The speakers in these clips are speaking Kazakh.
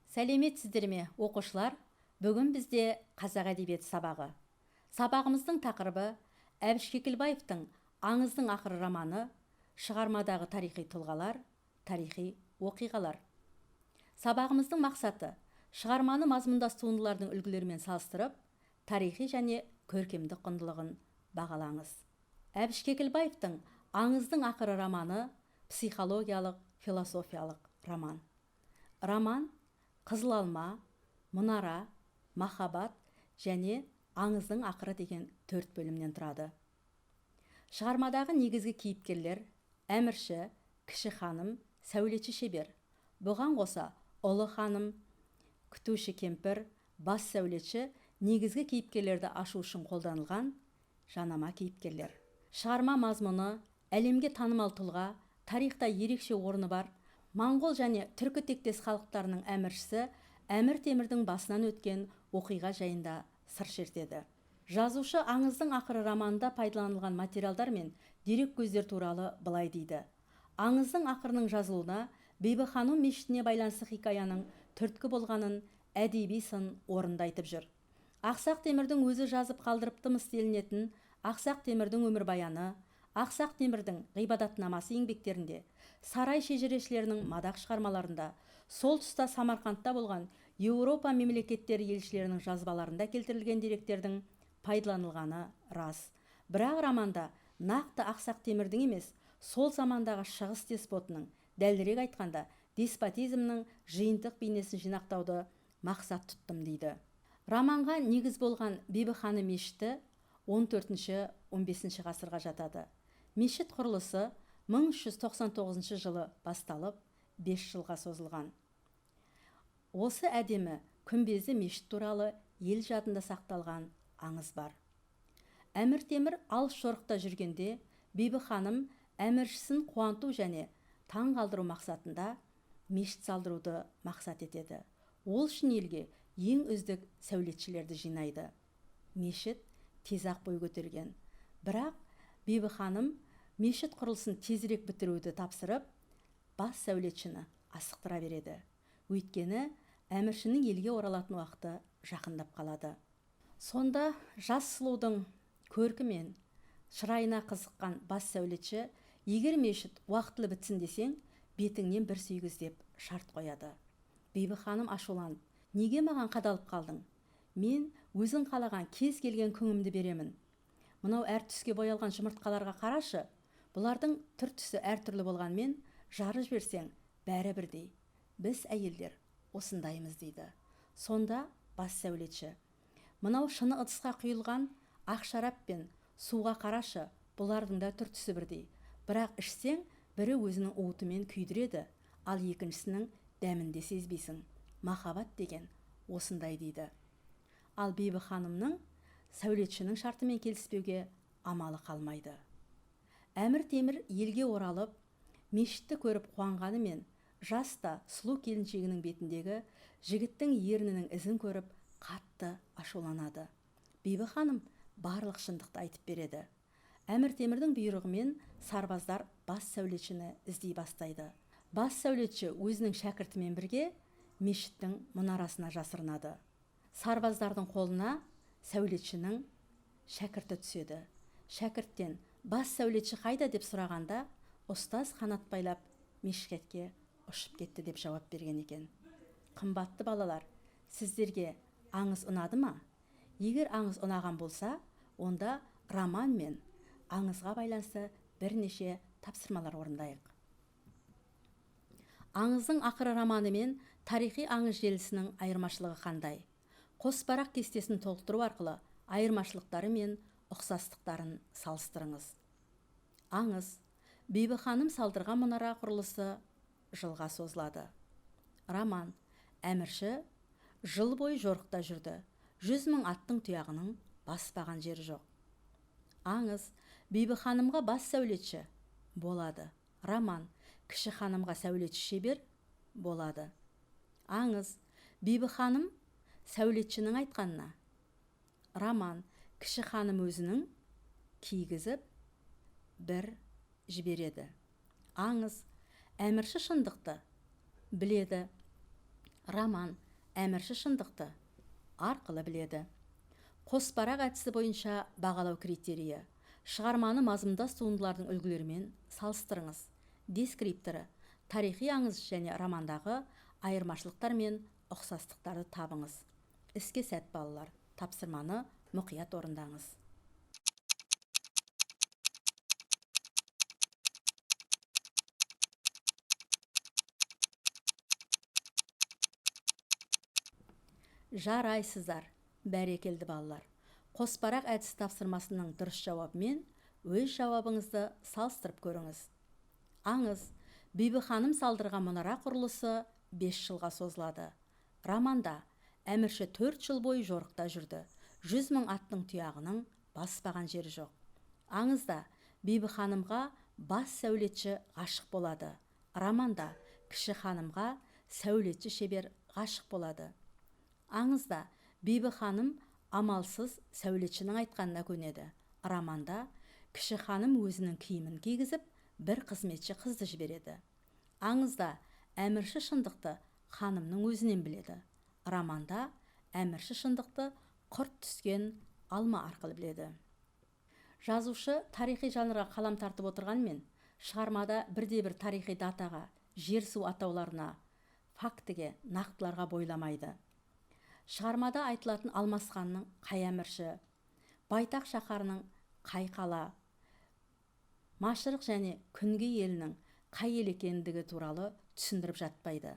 Сәлеметсіздер ме, оқушылар? Бүгін бізде қазақ әдебиеті сабағы. Сабағымыздың тақырыбы Әбіш Кекілбаевтың «Аңыздың ақыры» романы, шығармадағы тарихи тұлғалар, тарихи оқиғалар. Сабағымыздың мақсаты шығарманы мазмұндас туындылардың үлгілерімен салыстырып, тарихи және көркемдік құндылығын бағалаңыз. Әбіш Кекілбаевтың «Аңыздың ақыры» романы психологиялық, философиялық роман. Роман Қызыл алма, мұнара, махаббат және аңыздың ақыры деген 4 бөлімнен тұрады. Шығармадағы негізгі кейіпкерлер әмірші, кіші ханым, сәулетші шебер. Бұған қоса ұлы ханым, күтуші кемпір, бас сәулетші негізгі кейіпкерлерді ашу үшін қолданылған жанама кейіпкерлер. Шығарма мазмұны әлемге танымал тұлға, тарихта ерекше орны бар моңғол және түркі тектес халықтарының әміршісі Әмір Темірдің басынан өткен оқиға жайында сыр шертеді. Жазушы «Аңыздың ақыры» романында пайдаланылған материалдар мен дерек көздер туралы былай дейді. Аңыздың ақырының жазылуына Бибі-ханым мешітіне байланысты хикаяның түрткі болғанын әдеби сын орынды айтып жүр. Ақсақ Темірдің өзі жазып қалдырыптымыс делінетін Ақсақ Темірдің өмірбаяны, Ақсақ Темірдің ғибадатнамасы еңбектерінде, сарай шежірешілерінің мадақ шығармаларында, сол тұста Самарқандта болған Еуропа мемлекеттері елшілерінің жазбаларында келтірілген деректердің пайдаланылғаны рас. Бірақ романда нақты Ақсақ Темірдің емес, сол замандағы шығыс деспотының, дәлірек айтқанда деспотизмнің жиынтық бейнесін жинақтауды мақсат тұттым дейді. Романға негіз болған Бибі-ханым мешіті 14-15 ғасырға жатады. Мешіт құрылысы 1399 жылы басталып, 5 жылға созылған. Осы әдемі күмбезді мешіт туралы ел жадында сақталған аңыз бар. Әмір Темір алыс жорықта жүргенде, Бибі-ханым әміршісін қуанту және таң қалдыру мақсатында мешіт салдыруды мақсат етеді. Ол үшін елге ең үздік сәулетшілерді жинайды. Мешіт тез-ақ бой көтерген. Бірақ Бибі-ханым мешіт құрылысын тезірек бітіруді тапсырып, бас сәулетшіні асықтыра береді. Өйткені әміршінің елге оралатын уақыты жақындап қалады. Сонда жас сұлудың көркі мен шырайына қызыққан бас сәулетші, егер мешіт уақытылы бітсін десең, бетіңнен бір сүйгіз деп шарт қояды. Бибі-ханым ашуланып, неге маған қадалып қалдың? Мен өзің қалаған кез келген күңімді беремін. Мынау әр түске боялған жұмыртқаларға қарашы. Бұлардың түр түсі әртүрлі болғанмен, жарып жіберсең бәрі бірдей. Біз әйелдер осындаймыз дейді. Сонда бас сәулетші, мынау шыны ыдысқа құйылған ақ шарап пен суға қарашы, бұлардың да түр түсі бірдей. Бірақ ішсең, бірі өзінің уытымен күйдіреді, ал екіншісінің дәмінде сезбейсің. Махаббат деген осындай дейді. Ал Бибі-ханымның сәулетшінің шартымен келіспеуге амалы қалмайды. Әмір Темір елге оралып, мешітті көріп қуанғанымен, жаста сұлу келіншегінің бетіндегі жігіттің ернінің ізін көріп қатты ашуланады. Бибі-ханым барлық шындықты айтып береді. Әмір Темірдің бұйрығымен сарбаздар бас сәулетшіні іздей бастайды. Бас сәулетші өзінің шәкіртімен бірге мешіттің мұнарасына жасырынады. Сарбаздардың қолына сәулетшінің шәкірті түседі. Шәкірттен бас сәулетші қайда деп сұрағанда, ұстаз қанат байлап мешітке ұшып кетті деп жауап берген екен. Қымбатты балалар, сіздерге аңыз ұнады ма? Егер аңыз ұнаған болса, онда роман мен аңызға байланысты бірнеше тапсырмалар орындайық. Аңыздың ақыры романы мен тарихи аңыз желісінің айырмашылығы қандай? Қос парақ кестесін толықтыру арқылы айырмашылықтары мен ұқсастықтарын салыстырыңыз. Аңыз Бибі-ханым салдырған мұнара құрылысы жылға созылады. Роман әмірші жыл бойы жорықта жүрді. 100 000 аттың тұяғының баспаған жері жоқ. Аңыз Бибі-ханымға бас сәулетші болады. Роман кіші ханымға сәулетші шебер болады. Аңыз Бибі-ханым сәулетшінің айтқанына. Роман кіші ханым өзінің кигізіп бір жібереді. Аңыз әмірші шындықты біледі. роман әмірші шындықты арқылы біледі. Қоспарақ әдісі бойынша бағалау критерийі: шығарманы мазмұндас туындылардың үлгілерімен салыстырыңыз. Дескрипторы: тарихи аңыз және романдағы айырмашылықтар мен ұқсастықтарды табыңыз. Іске сәт балалар, тапсырманы мұқият орындаңыз. Жарайсыздар, бәрекелді балалар. Қоспарақ әдісі тапсырмасының дұрыс жауабымен өз жауабыңызды салыстырып көріңіз. Аңыз: Бибі-ханым салдырған мұнара құрылысы 5 жылға созылады. Романда әмірші 4 жыл бойы жорықта жүрді. 100 000 аттың тұяғының баспаған жері жоқ. Аңызда Бибі-ханымға бас сәулетші ғашық болады. Романда кіші ханымға сәулетші шебер ғашық болады. Аңызда Бибі-ханым амалсыз сәулетшінің айтқанына көнеді. Романда кіші ханым өзінің киімін кигізіп, бір қызметші қызды жібереді. Аңызда әмірші шындықты ханымның өзінен біледі. Романда әмірші шындықты құрт түскен алма арқылы біледі. Жазушы тарихи жанрға қалам тартып отырғанмен, шығармада бірде-бір тарихи датаға, жер-су атауларына, фактіге, нақтыларға бойламайды. Шығармада айтылатын Алмасханның қай әмірші, Байтақ шаһарының қай қала, Машырық және Күнге елінің қай ел екендігі туралы түсіндіріп жатпайды.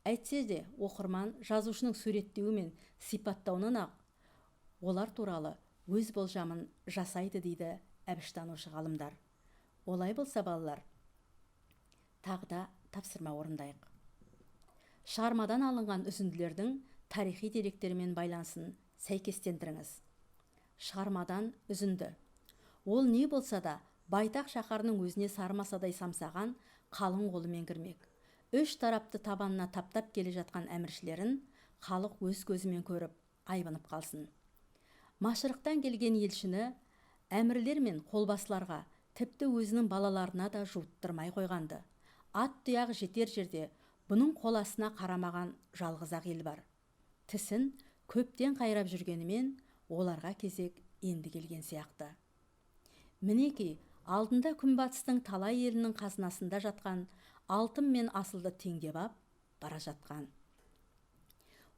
Әйтсе де, оқырман жазушының суреттеуі мен сипаттауынан ақ олар туралы өз болжамын жасайды дейді әбіштанушы ғалымдар. Олай болса балалар, тағы да тапсырма орындайық. Шығармадан алынған үзінділердің тарихи деректермен байланысын сәйкестендіріңіз. Шығармадан үзінді: Ол не болса да Байтақ шаһарының өзіне сармасадай самсаған қалың қолымен кірмек. 3 тарапты табанына таптап келе жатқан әміршілерін халық өз көзімен көріп, айбынып қалсын. Машырықтан келген елшіні әмірлер мен қолбасыларға, тіпті өзінің балаларына да жуыттырмай қойғанды. Ат тұяғы жетер жерде бұның қоласына қарамаған жалғыз-ақ ел бар. Тісін көптен қайрап жүргенімен оларға кезек енді келген сияқты. Мінекей, алдында күнбатыстың талай елінің қазынасында жатқан алтын мен асылды теңдеп ап бара жатқан.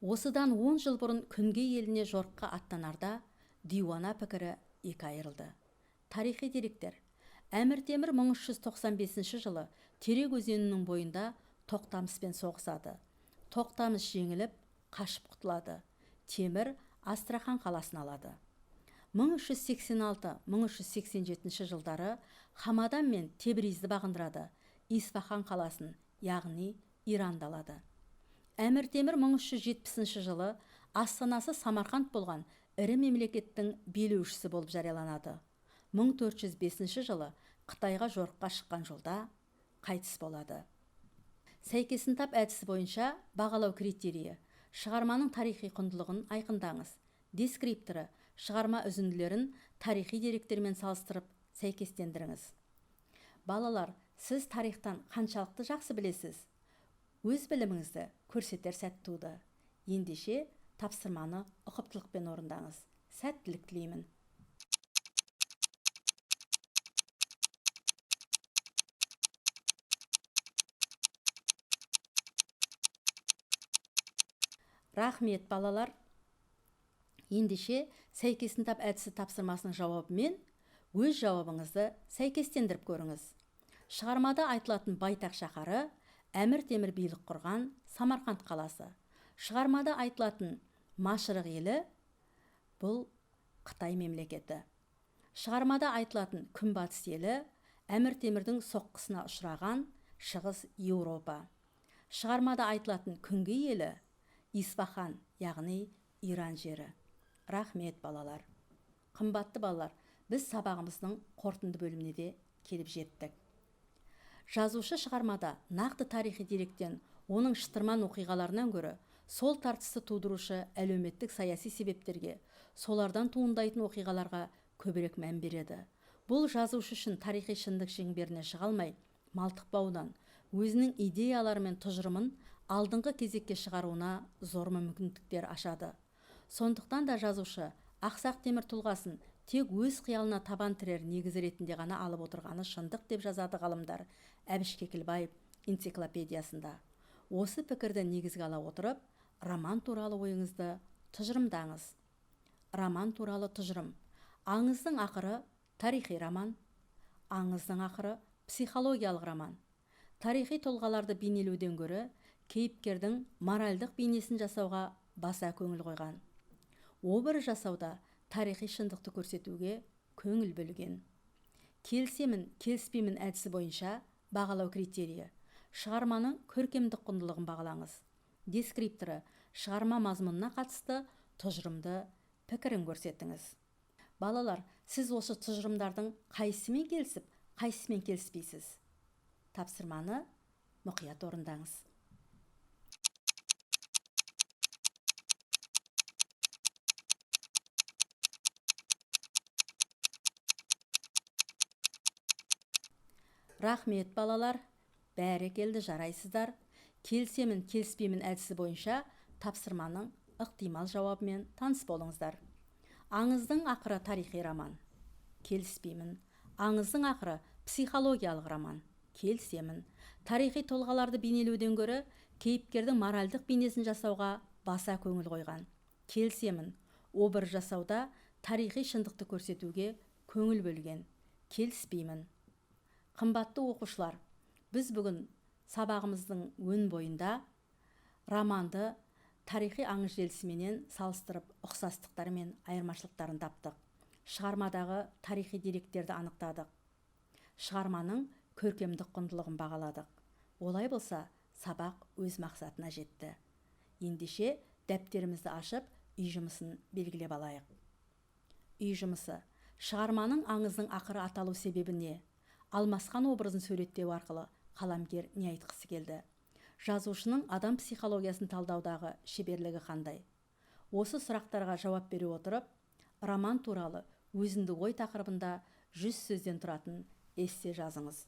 Осыдан 10 жыл бұрын Күнге еліне жорыққа аттанарда диуана пікірі екі айырылды. Тарихи деректер: Әмір Темір 1395 жылы Терек өзенінің бойында Тоқтамыспен соғысады. Тоқтамыс жеңіліп, қашып құтылады. Темір Астрахан қаласын алады. 1386-1387 жылдары Хамадан мен Тебризді бағындырады. Исфахан қаласын, яғни Иранды алады. Әмір Темір 1370 жылы астанасы Самарқанд болған ірі мемлекеттің билеушісі болып жарияланады. 1405 жылы Қытайға жорыққа шыққан жолда қайтыс болады. Сәйкесін тап әдісі бойынша бағалау критерийі: шығарманың тарихи құндылығын айқындаңыз. Дескрипторы: шығарма үзінділерін тарихи деректермен салыстырып сәйкестендіріңіз. Балалар, сіз тарихтан қаншалықты жақсы білесіз? Өз біліміңізді көрсетер сәт туды. Ендеше тапсырманы ұқыптылықпен орындаңыз. Сәттілік тілеймін. Рахмет балалар. Ендеше сәйкесін тап әдісі тапсырмасының жауабымен өз жауабыңызды сәйкестендіріп көріңіз. Шығармада айтылатын Байтақ шаһары Әмір Темір билік құрған Самарқанд қаласы. Шығармада айтылатын Машырық елі бұл Қытай мемлекеті. Шығармада айтылатын Күнбатыс елі Әмір Темірдің соққысына ұшыраған Шығыс Еуропа. Шығармада айтылатын Күнге елі Исфахан, яғни Иран жері. Рахмет балалар. Қымбатты балалар, біз сабағымыздың қорытынды бөліміне де келіп жеттік. Жазушы шығармада нақты тарихи деректен, оның шытырман оқиғаларынан көрі, сол тартысты тудырушы әлеуметтік саяси себептерге, солардан туындайтын оқиғаларға көбірек мән береді. Бұл жазушы үшін тарихи шындық шеңберіне шыға алмай, малтықпаудан, өзінің идеялары мен тұжырымын алдыңғы кезекке шығаруына зор мүмкіндіктер ашады. Сондықтан да жазушы ақсақ темір тұлғасын тек өз қиялына табан тірер негіз ретінде ғана алып отырғаны шындық деп жазады ғалымдар Әбіш Кекілбаев энциклопедиясында. Осы пікірді негізге ала отырып, роман туралы ойыңызды тұжырымдаңыз. Роман туралы тұжырым. Аңыздың ақыры тарихи роман, аңыздың ақыры психологиялық роман. Тарихи тұлғаларды бейнелеуден гөрі кейіпкердің моральдық бейнесін жасауға баса көңіл қойған. Образ жасауда тарихи шындықты көрсетуге көңіл бөлген. Келісемін, келіспеймін әдісі бойынша бағалау критерийі. Шығарманың көркемдік құндылығын бағалаңыз. Дескрипторы, шығарма мазмұнына қатысты тұжырымды пікірін көрсетіңіз. Балалар, сіз осы тұжырымдардың қайсымен келісіп, қайсымен келіспейсіз? Тапсырманы мұқият орындаңыз. Рахмет балалар, бәрекелді, жарайсыздар. Келісемін, келіспеймін әдісі бойынша тапсырманың ықтимал жауабымен таныс болыңыздар. Аңыздың ақыры тарихи роман. Келіспеймін. Аңыздың ақыры психологиялық роман. Келісемін. Тарихи тұлғаларды бейнелеуден гөрі кейіпкердің моральдық бейнесін жасауға баса көңіл қойған. Келісемін. Образ жасауда тарихи шындықты көрсетуге көңіл бөлген. Келіспеймін. Қымбатты оқушылар, біз бүгін сабағымыздың өн бойында романды тарихи аңыз желісіменен салыстырып ұқсастықтар мен айырмашылықтарын таптық. Шығармадағы тарихи деректерді анықтадық. Шығарманың көркемдік құндылығын бағаладық. Олай болса, сабақ өз мақсатына жетті. Ендеше дәптерімізді ашып, үй жұмысын белгілеп алайық. Үй жұмысы. Шығарманың аңыздың ақыры аталу себебі не? Алмасқан образын суреттеу арқылы қаламгер не айтқысы келді? Жазушының адам психологиясын талдаудағы шеберлігі қандай? Осы сұрақтарға жауап бере отырып, роман туралы өзіндік ой тақырыбында 100 сөзден тұратын эссе жазыңыз.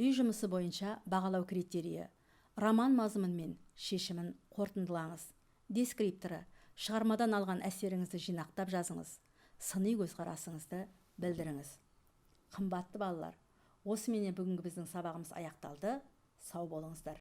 Үй жұмысы бойынша бағалау критерийі. Роман мазмұны мен шешімін қорытындылаңыз. Дескрипторы, шығармадан алған әсеріңізді жинақтап жазыңыз. Сыни көзқарасыңызды білдіріңіз. Қымбатты балалар, осыменен бүгінгі біздің сабағымыз аяқталды. Сау болыңыздар.